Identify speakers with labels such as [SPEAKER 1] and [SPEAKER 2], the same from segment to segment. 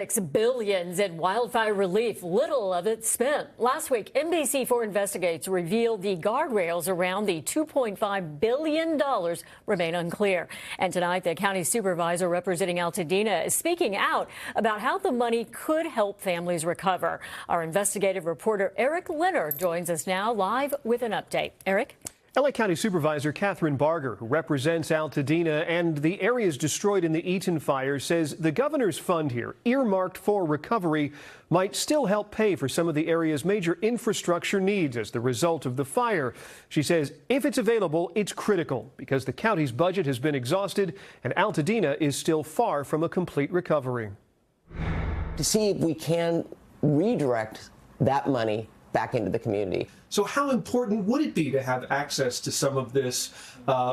[SPEAKER 1] Billions in wildfire relief, little of it spent. Last week, NBC4 Investigates revealed the guardrails around the $2.5 billion remain unclear. And tonight, the county supervisor representing Altadena is speaking out about how the money could help families recover. Our investigative reporter Eric Leonard joins us now live with an update. Eric?
[SPEAKER 2] LA County Supervisor Kathryn Barger, who represents Altadena and the areas destroyed in the Eaton fire, says the governor's fund here, earmarked for recovery, might still help pay for some of the area's major infrastructure needs as the result of the fire. She says if it's available, it's critical because the county's budget has been exhausted and Altadena is still far from a complete recovery.
[SPEAKER 3] To see if we can redirect that money back into the community.
[SPEAKER 4] So how important would it be to have access to some of this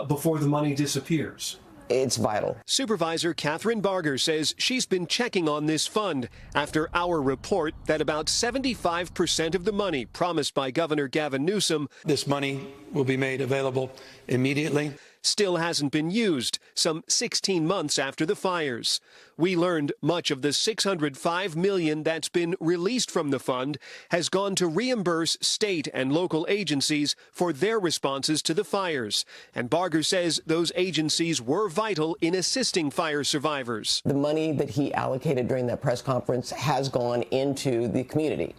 [SPEAKER 4] before the money disappears?
[SPEAKER 3] It's vital.
[SPEAKER 2] Supervisor Kathryn Barger says she's been checking on this fund after our report that about 75% of the money promised by Governor Gavin Newsom,
[SPEAKER 5] this money will be made available immediately,
[SPEAKER 2] still hasn't been used, some 16 months after the fires. We learned much of the $605 million that's been released from the fund has gone to reimburse state and local agencies for their responses to the fires. And Barger says those agencies were vital in assisting fire survivors.
[SPEAKER 3] The money that he allocated during that press conference has gone into the community,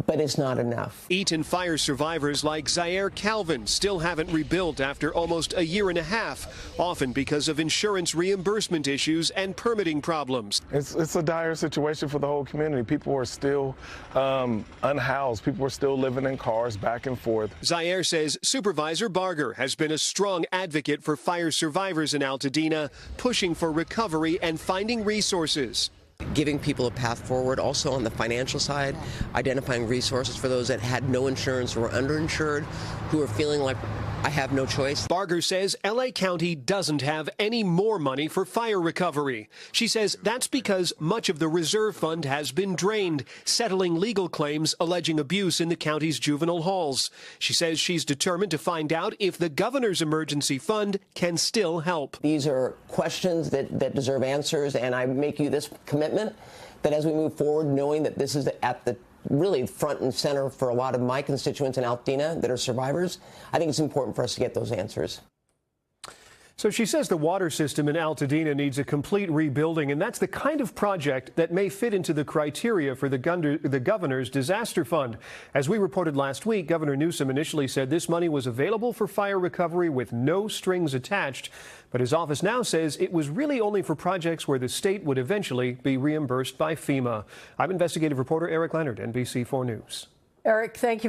[SPEAKER 3] but it's not enough.
[SPEAKER 2] Eaton fire survivors like Zaire Calvin still haven't rebuilt after almost a year and a half, often because of insurance reimbursement issues and permitting problems.
[SPEAKER 6] It's a dire situation for the whole community. People are still unhoused. People are still living in cars back and forth.
[SPEAKER 2] Zaire says Supervisor Barger has been a strong advocate for fire survivors in Altadena, pushing for recovery and finding resources.
[SPEAKER 3] Giving people a path forward, also on the financial side, identifying resources for those that had no insurance or were underinsured, who are feeling like I have no choice.
[SPEAKER 2] Barger says LA County doesn't have any more money for fire recovery. She says that's because much of the reserve fund has been drained, settling legal claims alleging abuse in the county's juvenile halls. She says she's determined to find out if the governor's emergency fund can still help.
[SPEAKER 3] These are questions that deserve answers, and I make you this commitment that as we move forward, knowing that this is at the really front and center for a lot of my constituents in Altadena that are survivors, I think it's important for us to get those answers.
[SPEAKER 2] So she says the water system in Altadena needs a complete rebuilding, and that's the kind of project that may fit into the criteria for the governor's disaster fund. As we reported last week, Governor Newsom initially said this money was available for fire recovery with no strings attached, but his office now says it was really only for projects where the state would eventually be reimbursed by FEMA. I'm investigative reporter Eric Leonard, NBC4 News.
[SPEAKER 1] Eric, thank you.